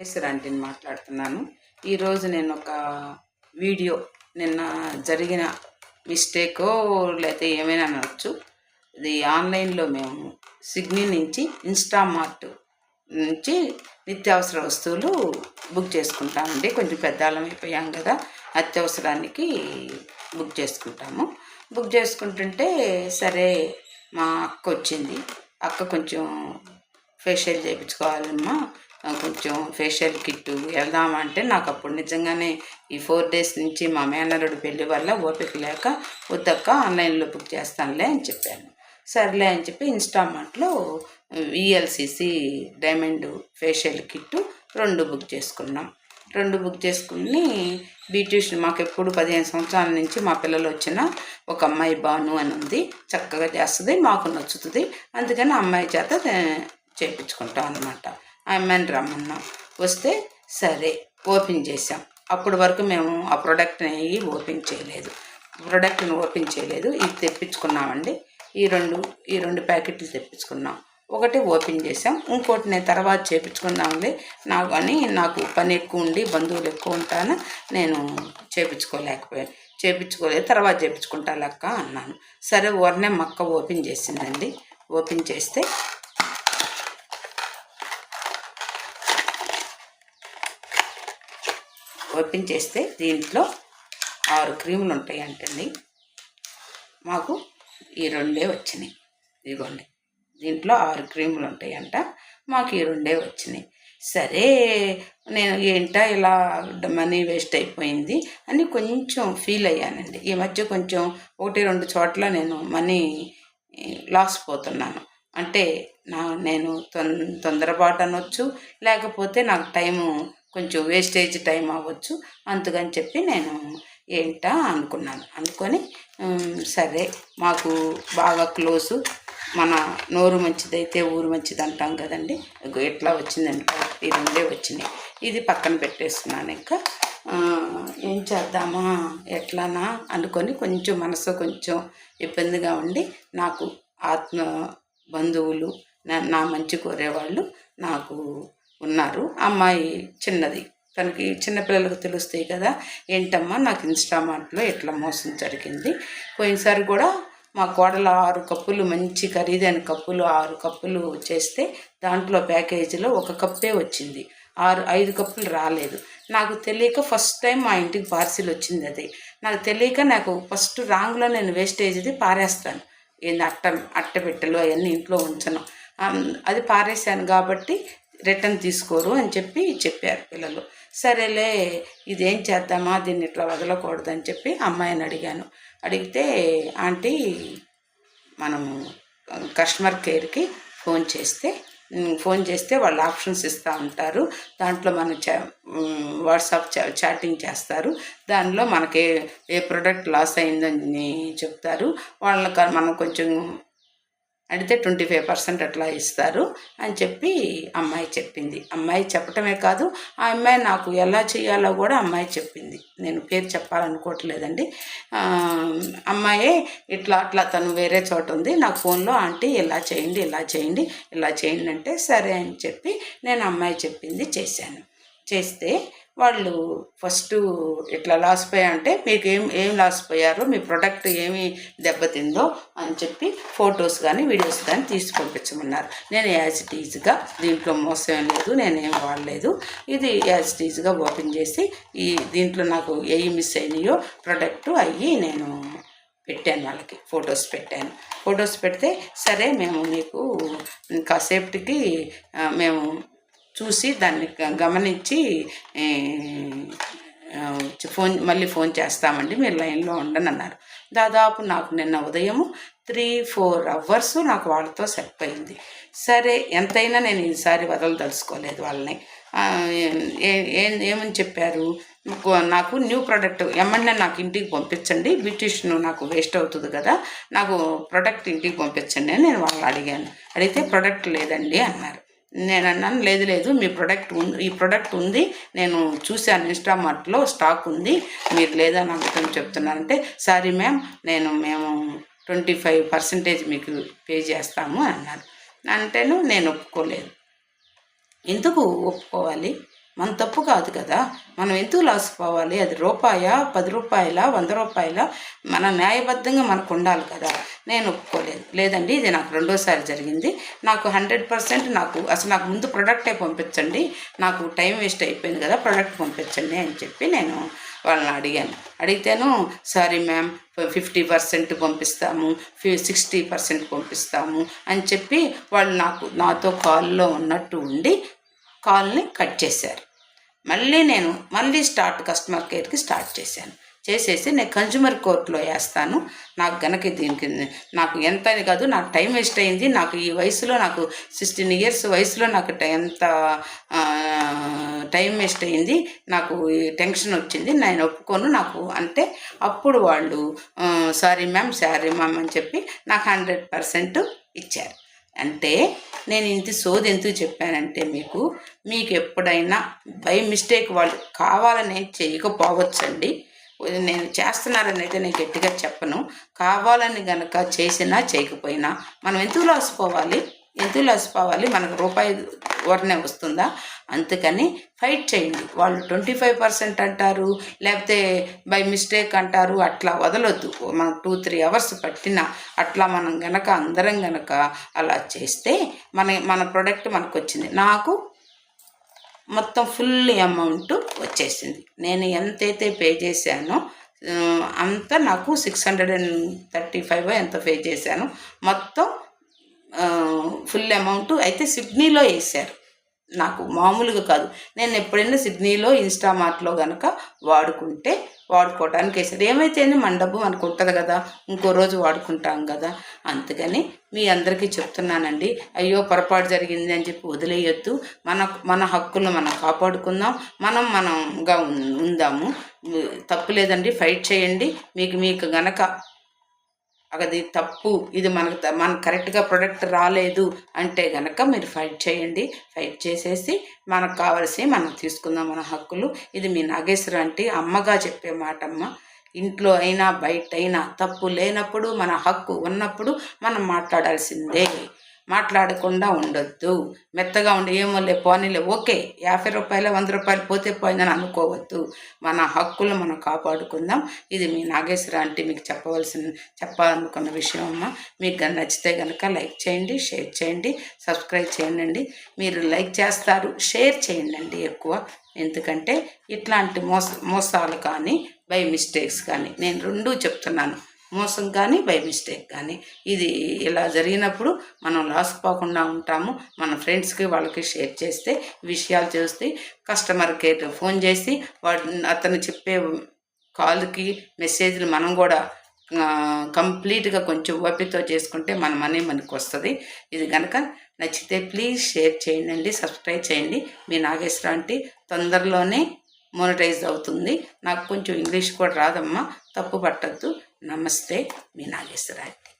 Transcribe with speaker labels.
Speaker 1: ఆంటీని మాట్లాడుతున్నాను. ఈరోజు నేను ఒక వీడియో నిన్న జరిగిన మిస్టేకో లేకపోతే ఏమైనా అనవచ్చు. ఇది ఆన్లైన్లో మేము సిగ్నీ నుంచి ఇన్స్టామార్ట్ నుంచి నిత్యావసర వస్తువులు బుక్ చేసుకుంటామండి. కొంచెం పెద్దవాళ్ళం అయిపోయాం కదా, అత్యవసరానికి బుక్ చేసుకుంటాము. బుక్ చేసుకుంటుంటే సరే మా అక్క వచ్చింది. అక్క కొంచెం ఫేషియల్ చేయించుకోవాలమ్మా, కొంచెం ఫేషియల్ కిట్టు వెళ్దామంటే నాకు అప్పుడు నిజంగానే ఈ 4 days నుంచి మా మేనల్లుడు పెళ్లి వల్ల ఓపిక లేక వద్దక్క ఆన్లైన్లో బుక్ చేస్తానులే అని చెప్పాను. సర్లే అని చెప్పి ఇన్స్టామార్ట్లో VLCC diamond facial kit 2 book చేసుకున్నాం. 2 బుక్ చేసుకుని బ్యూటీషియన్ మాకు ఎప్పుడు 15 సంవత్సరాల నుంచి మా పిల్లలు వచ్చిన ఒక అమ్మాయి బాను అని ఉంది, చక్కగా చేస్తుంది, మాకు నచ్చుతుంది. అందుకని అమ్మాయి చేత చేయించుకుంటాం అన్నమాట. ఆ అమ్మాయిని రమ్మన్నాం. వస్తే సరే ఓపెన్ చేసాం. అప్పటి వరకు మేము ఆ ప్రోడక్ట్ని ఓపెన్ చేయలేదు. ఇది తెప్పించుకున్నామండి. ఈ రెండు ప్యాకెట్లు తెప్పించుకున్నాం. ఒకటి ఓపెన్ చేసాం, ఇంకోటి నేను తర్వాత చేయించుకుందాంలే నాకు పని ఎక్కువ ఉండి బంధువులు ఎక్కువ ఉంటాను, నేను చేయించుకోలేదు, తర్వాత చేయించుకుంటా లెక్క అన్నాను. సరే ఊరనే మక్క ఓపెన్ చేసిందండి. ఓపెన్ చేస్తే దీంట్లో 6 క్రీములు ఉంటాయి అంటండి. మాకు ఈ 2 వచ్చినాయి. ఇదిగోండి, దీంట్లో 6 క్రీములు ఉంటాయంట, మాకు ఈ 2 వచ్చినాయి. సరే నేను ఏంటా ఇలా మనీ వేస్ట్ అయిపోయింది అని కొంచెం ఫీల్ అయ్యానండి. ఈ మధ్య కొంచెం 1-2 చోట్ల నేను మనీ లాస్ పోతున్నాను. అంటే నేను తొందరపాటు అనొచ్చు, లేకపోతే నాకు టైము కొంచెం వేస్టేజ్ టైం అవ్వచ్చు. అందుకని చెప్పి నేను ఏంటా అనుకొని సరే మాకు బాగా క్లోజు, మన నోరు మంచిదైతే ఊరు మంచిది అంటాం కదండి. ఎట్లా వచ్చిందండి, ఈ 2 వచ్చినాయి. ఇది పక్కన పెట్టేస్తున్నాను. ఇంకా ఏం చేద్దామా ఎట్లానా అనుకొని కొంచెం మనసు కొంచెం ఇబ్బందిగా ఉండి, నాకు ఆత్మ బంధువులు నా మంచి కోరేవాళ్ళు నాకు ఉన్నారు. అమ్మాయి చిన్నది, తనకి చిన్నపిల్లలకు తెలుస్తాయి కదా, ఏంటమ్మా నాకు ఇన్స్టామార్ట్లో ఎట్లా మోసం జరిగింది. పోయినసారి కూడా మా కోడలు 6 కప్పులు మంచి ఖరీదైన కప్పులు 6 కప్పులు చేస్తే దాంట్లో ప్యాకేజీలో 1 కప్పే వచ్చింది, 5 కప్పులు రాలేదు. నాకు తెలియక ఫస్ట్ టైం మా ఇంటికి పార్సిల్ వచ్చింది. అది నాకు తెలియక నాకు ఫస్ట్ రాంగ్లో నేను వేస్టేజ్ది పారేస్తాను. ఏంది అట్టపెట్టెలు అవన్నీ ఇంట్లో ఉంచను, అది పారేసాను కాబట్టి రిటర్న్ తీసుకోరు అని చెప్పారు పిల్లలు. సరేలే ఇదేం చేద్దామా, దీన్ని ఇట్లా వదలకూడదని చెప్పి అమ్మాయిని అడిగితే ఆంటీ మనము కస్టమర్ కేర్కి ఫోన్ చేస్తే వాళ్ళు ఆప్షన్స్ ఇస్తూ ఉంటారు, దాంట్లో మన వాట్సాప్ చాటింగ్ చేస్తారు, దానిలో మనకి ఏ ప్రోడక్ట్ లాస్ అయిందని చెప్తారు. వాళ్ళకి మనం కొంచెం అడిగితే 25% అట్లా ఇస్తారు అని చెప్పి అమ్మాయి చెప్పింది. అమ్మాయి చెప్పటమే కాదు, ఆ అమ్మాయి నాకు ఎలా చేయాలో కూడా అమ్మాయి చెప్పింది. నేను పేరు చెప్పాలనుకోవట్లేదండి. అమ్మాయే అట్లా తను వేరే చోట ఉంది, నాకు ఫోన్లో ఆంటీ ఇలా చేయండి అంటే సరే అని చెప్పి నేను అమ్మాయి చెప్పింది చేస్తే వాళ్ళు ఫస్ట్ ఇట్లా లాస్ పోయారంటే మీకు ఏం లాస్ పోయారో, మీ ప్రోడక్ట్ ఏమి దెబ్బతిందో అని చెప్పి ఫొటోస్ కానీ వీడియోస్ కానీ తీసి పంపించమన్నారు. నేను యాజ్ ఇట్ ఈజ్గా దీంట్లో మోసం లేదు, నేనేం వాడలేదు, ఇది యాజ్ ఇట్ ఈజ్గా ఓపెన్ చేసి దీంట్లో నాకు ఏవి మిస్ అయినాయో ప్రోడక్ట్ నేను పెట్టాను, వాళ్ళకి ఫొటోస్ పెడితే సరే మేము మీకు కాసేపటికి మేము చూసి దాన్ని గమనించి మళ్ళీ ఫోన్ చేస్తామండి, మీరు లైన్లో ఉండని అన్నారు. దాదాపు నాకు నిన్న ఉదయం 3-4 hours నాకు వాళ్ళతో సెట్ అయింది. సరే ఎంతైనా నేను ఈసారి వదలదలుచుకోలేదు వాళ్ళని. ఏమని చెప్పారు, నాకు న్యూ ప్రోడక్ట్ ఏమన్నా నాకు ఇంటికి పంపించండి, బ్యూటీషియన్ నాకు వేస్ట్ అవుతుంది కదా, నాకు ప్రోడక్ట్ ఇంటికి పంపించండి అని నేను వాళ్ళని అడిగితే ప్రోడక్ట్ లేదండి అన్నారు. నేను అన్నాను లేదు ఈ ప్రోడక్ట్ ఉంది, నేను చూశాను ఇన్స్టామార్ట్లో స్టాక్ ఉంది, మీరు లేదని అనుకుని చెప్తున్నారంటే సారీ మ్యామ్ మేము 25% మీకు పే చేస్తాము అన్నారు. అంటేను నేను ఒప్పుకోలేదు. ఎందుకు ఒప్పుకోవాలి, మన తప్పు కాదు కదా, మనం ఎందుకు లాస్ పోవాలి? అది రూపాయా, 10 రూపాయలా, 100 రూపాయలా, మన న్యాయబద్ధంగా మనకు ఉండాలి కదా. నేను ఒప్పుకోలేదు. లేదండి, ఇది నాకు రెండోసారి జరిగింది, నాకు 100% నాకు ముందు ప్రొడక్టే పంపించండి, నాకు టైం వేస్ట్ అయిపోయింది కదా, ప్రొడక్ట్ పంపించండి అని చెప్పి నేను వాళ్ళని అడిగితేను సారీ మ్యామ్ 50% పంపిస్తాము, 60% పంపిస్తాము అని చెప్పి వాళ్ళు నాతో కాల్లో ఉన్నట్టు ఉండి కాల్ని కట్ చేశారు. మళ్ళీ కస్టమర్ కేర్కి స్టార్ట్ చేసేసి నేను కన్జ్యూమర్ కోర్టులో వేస్తాను, నాకు గనక దీనికి నాకు ఎంత అని కాదు, నాకు టైం వేస్ట్ అయింది, నాకు ఈ వయసులో నాకు 16 ఇయర్స్ వయసులో నాకు ఎంత టైం వేస్ట్ అయింది, నాకు టెన్షన్ వచ్చింది, నేను ఒప్పుకోను నాకు అంటే అప్పుడు వాళ్ళు సారీ మ్యామ్ అని చెప్పి నాకు 100% ఇచ్చారు. అంటే నేను సోది ఎందుకు చెప్పానంటే మీకు ఎప్పుడైనా బై మిస్టేక్ వాళ్ళు కావాలని చేయకపోవచ్చండి, నేను చేస్తున్నారని అయితే నేను గట్టిగా చెప్పను. కావాలని గనక చేసినా చేయకపోయినా మనం ఎందుకు లాస్ పోవాలి? మనకు రూపాయి ఓరనే వస్తుందా? అందుకని ఫైట్ చేయండి. వాళ్ళు 25% అంటారు, లేకపోతే బై మిస్టేక్ అంటారు, అట్లా వదలొద్దు. మనం 2-3 అవర్స్ పట్టినా అట్లా మనం గనక అందరం గనక అలా చేస్తే మన ప్రోడక్ట్ మనకు వచ్చింది. నాకు మొత్తం ఫుల్ అమౌంట్ వచ్చేసింది. నేను ఎంతైతే పే చేశానో అంతా నాకు 635 ఎంత పే చేశాను. మొత్తం ఫుల్ అమౌంట్ అయితే సిడ్నీలో వేశారు, నాకు మామూలుగా కాదు. నేను ఎప్పుడైనా సిడ్నీలో ఇన్స్టామార్ట్లో కనుక వాడుకోవడానికి వేసారు. ఏమైతే మన డబ్బు మనకు ఉంటుంది కదా, ఇంకో రోజు వాడుకుంటాం కదా. అందుకని మీ అందరికీ చెప్తున్నానండి, అయ్యో పొరపాటు జరిగింది అని చెప్పి వదిలేయొద్దు. మన హక్కులు మనం కాపాడుకుందాం, మనంగా ఉందాము. తప్పు లేదండి, ఫైట్ చేయండి. మీకు గనక అది తప్పు, ఇది మన కరెక్ట్గా ప్రొడక్ట్ రాలేదు అంటే గనక మీరు ఫైట్ చేయండి. ఫైట్ చేసేసి మనకు కావాల్సి మనం తీసుకుందాం, మన హక్కులు. ఇది మీ నాగేశ్వర ఆంటీ అమ్మగా చెప్పే మాటమ్మ. ఇంట్లో అయినా బయట అయినా తప్పు లేనప్పుడు, మన హక్కు ఉన్నప్పుడు మనం మాట్లాడాల్సిందే, మాట్లాడకుండా ఉండొద్దు. మెత్తగా ఉండి ఏమోలే పోనీలే, ఓకే 50 రూపాయలు 100 రూపాయలు పోతే పోయిందని అనుకోవద్దు. మన హక్కులు మనం కాపాడుకుందాం. ఇది మీ నాగేశ్వర ఆంటీ మీకు చెప్పాలనుకున్న విషయం అమ్మ. మీకు నచ్చితే కనుక లైక్ చేయండి, షేర్ చేయండి, సబ్స్క్రైబ్ చేయండి. మీరు లైక్ చేస్తారు, షేర్ చేయండి ఎక్కువ. ఎందుకంటే ఇట్లాంటి మోసాలు కానీ బై మిస్టేక్స్ కానీ నేను రెండూ చెప్తున్నాను, మోసం కానీ బై మిస్టేక్ కానీ. ఇది ఇలా జరిగినప్పుడు మనం లాస్ పోకుండా ఉంటాము. మన ఫ్రెండ్స్కి వాళ్ళకి షేర్ చేస్తే విషయాలు చూస్తే కస్టమర్ కేర్ ఫోన్ చేసి అతను చెప్పే కాల్కి మెసేజ్లు మనం కూడా కంప్లీట్గా కొంచెం ఓపికతో చేసుకుంటే మన మనీ మనకు వస్తుంది. ఇది కనుక నచ్చితే ప్లీజ్ షేర్ చేయండి, సబ్స్క్రైబ్ చేయండి. మీ నాగేశ్వర ఆంటీ తొందరలోనే మోనటైజ్ అవుతుంది. నాకు కొంచెం ఇంగ్లీష్ కూడా రాదమ్మా, తప్పు పట్టద్దు. నమస్తే, మీ నాగేశ్వర ఆంటీ.